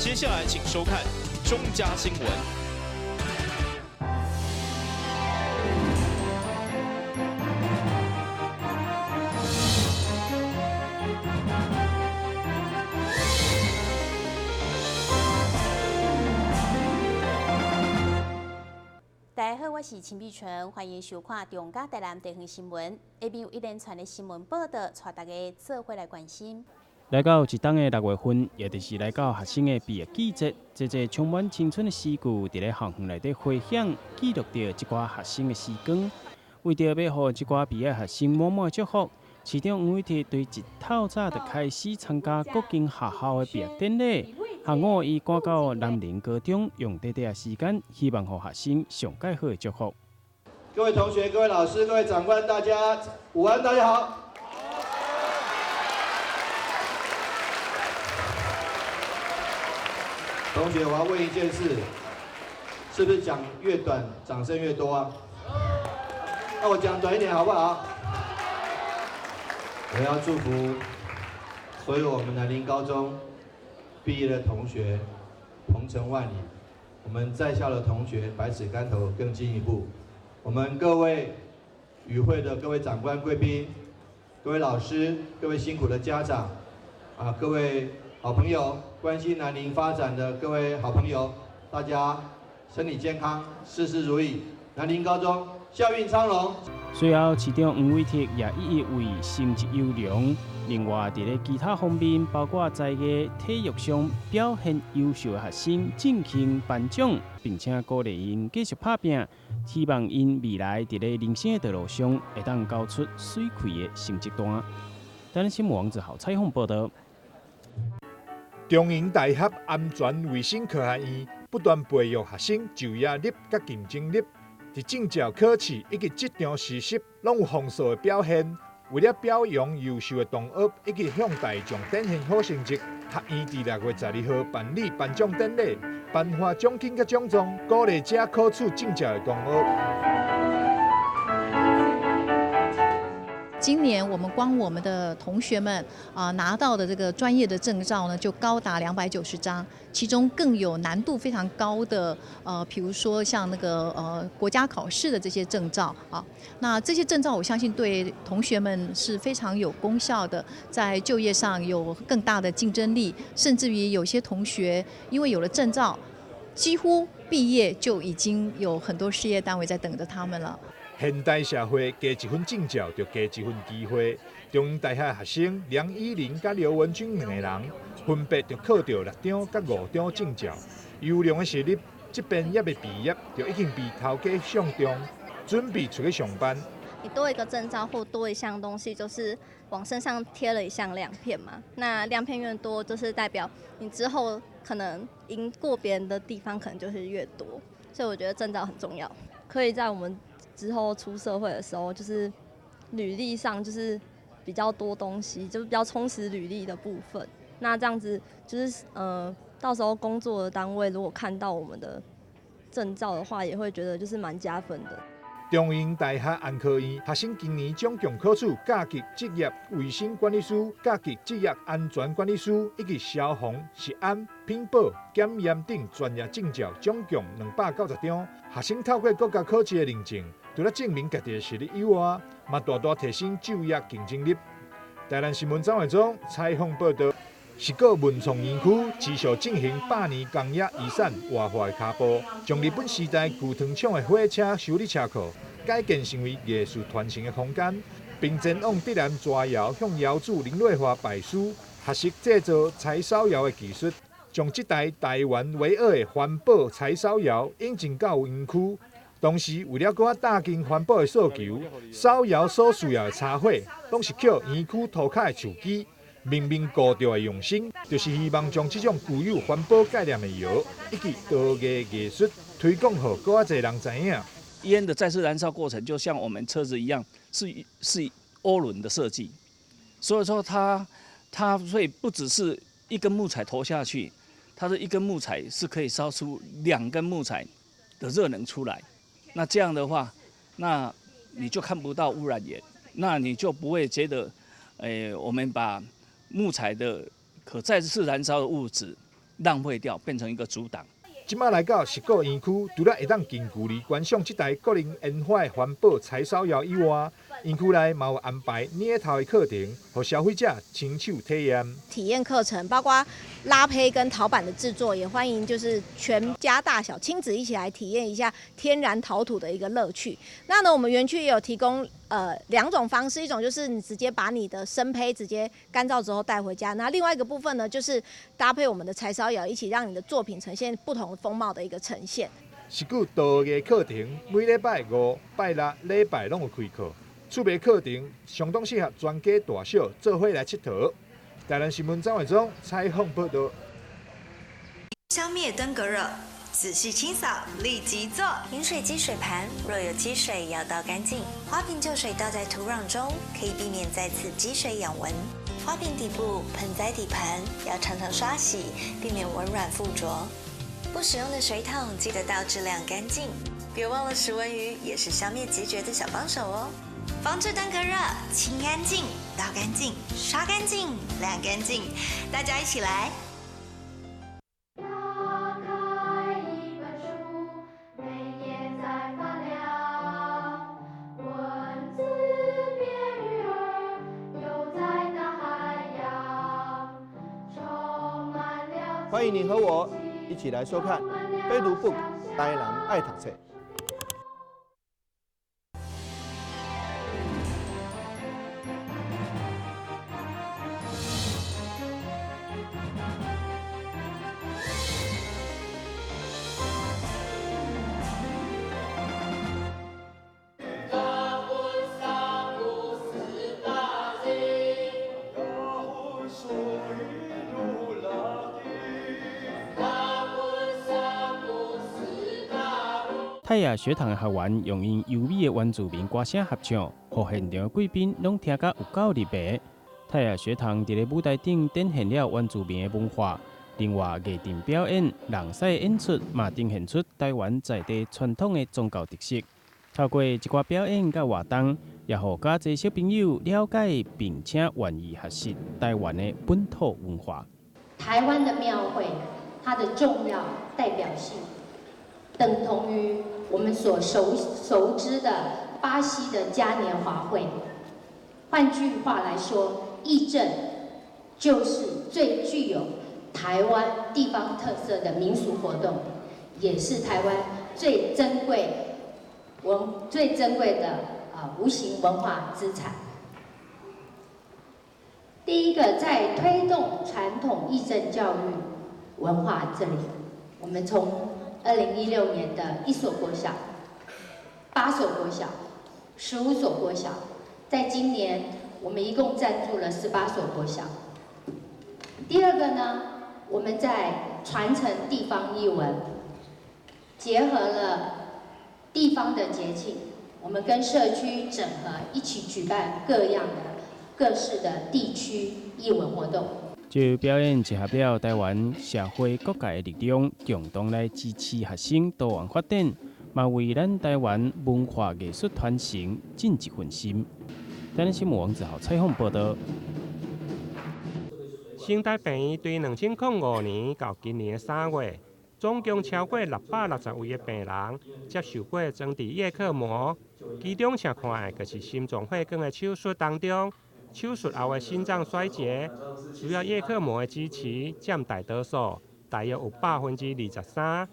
接下来请收看中嘉新闻。大家好，我是陈碧纯，欢迎收看中嘉台南地方新闻。下面有一连串的新闻报道，带大家做伙来关心。来到一档的6月份，也就是来到学生的毕业季节，这充满青春的诗句，在咧校园内底回响，记录着一寡学生的时光。为着要予一寡毕业学生满满祝福，市长黄伟哲对一透早就开始参加各间学校的毕业典礼。下午伊赶到南宁高中，用短短的时间，希望予学生上介好的祝福。各位同学、各位老师、各位长官，大家午安，大家好。同学，我要问一件事，是不是讲越短，掌声越多啊？那我讲短一点好不好？我要祝福所有我们南宁高中毕业的同学鹏程万里，我们在校的同学百尺竿头更进一步。我们各位与会的各位长官贵宾、各位老师、各位辛苦的家长各位好朋友，关心南宁发展的各位好朋友，大家身体健康，事事如意。南宁高中校运昌隆。随后，市长黄伟哲也一一为成绩优良。另外，在其他方面，包括在体育上表现优秀的学生进行颁奖，并且鼓励因继续打拼，希望因未来在人生的道路上会当交出水开的成绩单。台南新闻网之后采访报道。中营大学安全卫生科学院不断培育学生就业力甲竞争力，伫证照考试以及职场实习，拢有丰硕的表现。为了表扬优秀的同学以及向大众展现好成绩，学院伫6月12号办理颁奖典礼，颁发奖金甲奖状，鼓励这考取证照的同学。今年我们光我们的同学们拿到的这个专业的证照呢，就高达290张，其中更有难度非常高的比如说像那个国家考试的这些证照啊，那这些证照我相信对同学们是非常有功效的，在就业上有更大的竞争力，甚至于有些同学因为有了证照，几乎毕业就已经有很多事业单位在等着他们了。现代社会加一份证照，就加一份机会。中央大学学生梁依林甲刘文君2个人，分别就考到6张甲5张证照。优良的实力，这边也未毕业，就已经被头家相中，准备出去上班。你多一个证照或多一项东西，就是往身上贴了一项亮片嘛。那亮片越多，就是代表你之后可能赢过别人的地方，可能就是越多。所以我觉得证照很重要，可以在我们之后出社会的时候，就是履历上就是比较多东西，就是比较充实履历的部分。那这样子就是到时候工作的单位如果看到我们的证照的话，也会觉得就是蛮加分的。中英大学安科院学生今年总共考取甲级职业卫生管理师、甲级职业安全管理师以及消防、食安、品保、检验等专业证照，总共290张。学生透过国家考试的认证，除了证明家己的实力以外，嘛大大提升就业竞争力。台南新闻张伟忠采访报道。石碣文创园区持续进行100年工业遗产活化的脚步，将日本时代旧糖厂的火车修理车库改建成为艺术传承的空间，并前往德南抓窑，向窑主林瑞华拜师，学习制造柴烧窑的技术，将这台台湾唯二的环保柴烧窑引进到园区。同时，为了搁打进环保的诉求，烧窑所需要的柴火，拢是靠园区涂骹的树枝。明明高调的用心，就是希望将这种具有环保概念的窑以及陶艺艺术推广给更多人知影。烟的再次燃烧过程，就像我们车子一样，是涡轮的设计，所以说它会不只是一根木材投下去，它的一根木材是可以烧出2根木材的热能出来。那这样的话，那你就看不到污染源，那你就不会觉得，我们把木材的可再次燃烧的物质浪费掉，变成一个阻挡。即马来到十个园区，除了会当近距离观赏这台个人研发的环保柴烧窑以外，园区内嘛有安排捏陶的课程，让消费者亲手体验。体验课程包括拉胚跟陶板的制作，也欢迎就是全家大小亲子一起来体验一下天然陶土的一个乐趣。那呢，我们园区也有提供2种方式，一种就是你直接把你的生胚直接干燥之后带回家，那另外一个部分呢，就是搭配我们的柴烧窑，一起让你的作品呈现不同风貌的一个呈现。是具多个课程，每礼拜5、拜6、礼拜拢有开课。趣味课程相当适合全家大小做伙来佚佗。台南新闻张伟忠采访报道。消灭登革热，仔细清扫，立即做。饮水机水盘若有积水，要倒干净。花瓶旧水倒在土壤中，可以避免再次积水养蚊。花瓶底部、盆栽底盘要常常刷洗，避免蚊卵附着。不使用的水桶记得倒质量干净。别忘了食蚊鱼也是消灭孑孓的小帮手哦。防治登革热，清干净、倒干净、刷干净、晾干净，大家一起来。欢迎你和我一起来收看《非读 book》台南爱读册。泰雅学堂的学员用因优美的原住民歌声合唱，互现场的贵宾拢听甲有够入迷。泰雅学堂伫个舞台顶展现了原住民的文化，另外艺阵表演、人赛演出嘛呈现出台湾在地传统的宗教特色。透过一寡表演甲活动，也互较侪小朋友了解并且愿意学习台湾的本土文化。台湾的庙会，它的重要代表性，等同于我们所熟知的巴西的嘉年华会。换句话来说，义政就是最具有台湾地方特色的民俗活动，也是台湾最珍贵的无形文化资产。第一个，在推动传统义政教育文化这里，我们从2016年的1所国小、8所国小、15所国小，在今年我们一共赞助了18所国小。第二个呢，我们在传承地方艺文，结合了地方的节庆，我们跟社区整合，一起举办各式的地区艺文活动。这表演结合了台湾社会各界的力量，共同来支持学生多元发展，嘛为咱台湾文化艺术传承尽一份心。台南新闻王子豪采访报道。新台病院对2005年到今年3月，总共超过660位的病人接受过装置叶克膜，其中常看的就是心脏血管的手术当中。手术后的心脏衰竭，需要叶克膜的支持占大多数，大约有23%。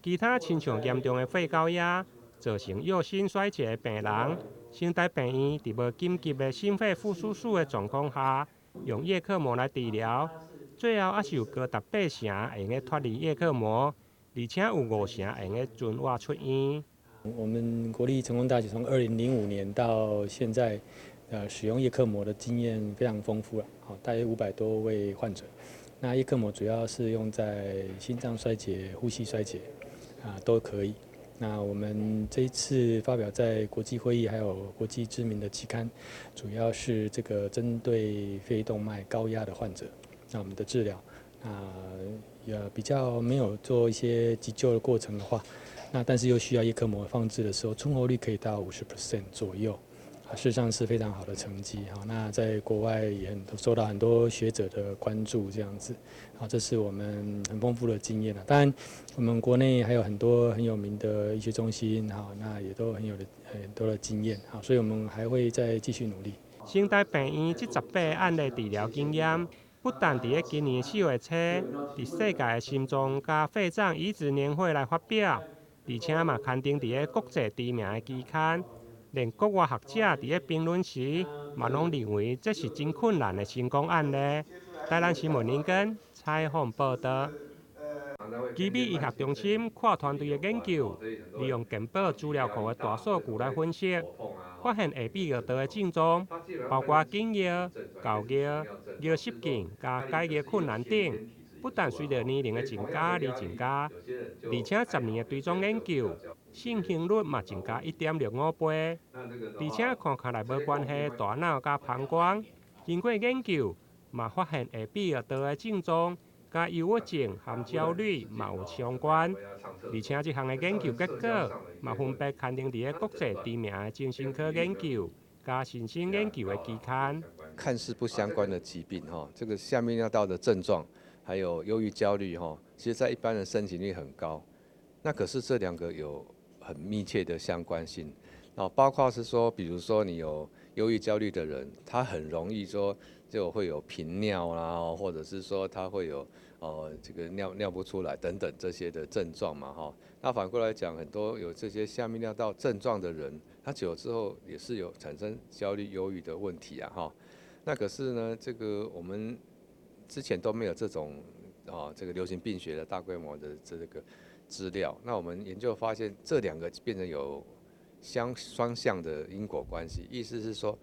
其他亲像严重的肺高压，造成右心衰竭的病人，新台病院伫无紧急的心肺复苏术的状况下，用叶克膜来治疗，最后还是有高达8成会用脱离叶克膜，而且有5成会用准活出院。我们国立成功大学从2005年到现在。使用叶克膜的经验非常丰富了，大约500多位患者。那叶克膜主要是用在心脏衰竭、呼吸衰竭，都可以。那我们这一次发表在国际会议还有国际知名的期刊，主要是这个针对肺动脉高压的患者，那我们的治疗，也比较没有做一些急救的过程的话，那但是又需要叶克膜放置的时候，存活率可以到50% 左右。事实上是非常好的成绩。那在国外也受到很多学者的关注，这样子。这是我们很丰富的经验当然，我们国内还有很多很有名的医学中心，那也都很多的经验，所以我们还会再继续努力。成大病院78案例治疗经验，不但伫今年4月初，伫世界心脏加肺脏移植年会来发表，而且嘛刊登伫国际知名的期刊。连国外学者伫评论时，嘛拢认为这是真困难的成功案例。台南新闻林根采访报道。奇美医学中心跨团队的研究，利用健保资料库的大数据来分析，发现下臂药道的症状，包括紧腰、高腰、腰失禁、加解腰困难等，不但随着年龄的增加而增加，而且10年的追踪研究，性行率嘛增加1.65倍，而且看起来无关系大脑加膀胱。经过研究，嘛发现下臂药道的症状。甲忧郁症和焦虑嘛有相关，而且这项的研究结果嘛分别刊登伫国际知名的精神科研究、加新生研究的期刊。看似不相关的疾病这个下泌尿道的症状，还有忧郁、焦虑其实在一般人申请率很高。那可是这两个有很密切的相关性，包括是说，比如说你有忧郁、焦虑的人，他很容易说就会有频尿啦，或者是说他会有这个尿不出来等等这些的症状嘛那反过来讲，很多有这些下泌尿道症状的人，他久了之后也是有产生焦虑、忧郁的问题那可是呢，这个我们之前都没有这种这个流行病学的大规模的这个资料。那我们研究发现，这两个变成有双向的因果关系，意思是说，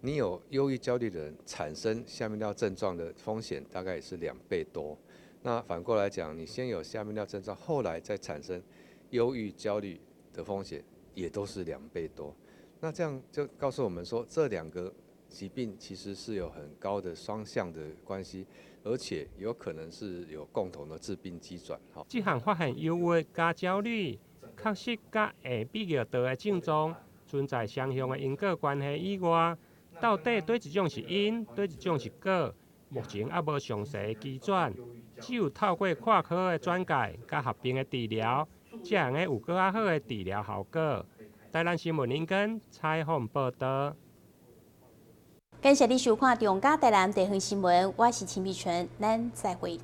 你有忧郁、焦虑的人产生下泌尿症状的风险大概也是2倍多。那反过来讲，你先有下泌尿症状，后来再产生忧郁、焦虑的风险也都是2倍多。那这样就告诉我们说，这两个疾病其实是有很高的双向的关系，而且有可能是有共同的致病机转。这项发现忧郁加焦虑，确实甲下臂药道的症状存在双向的因果关系以外，到底对一种是因，对一种是果，目前还无详细的基准。只有透过跨科的转介加合并的治疗，才能有更好的治疗效果。台南新闻林根采访报道。感谢你收看中嘉台南地方新闻，我是陈碧纯，咱再会。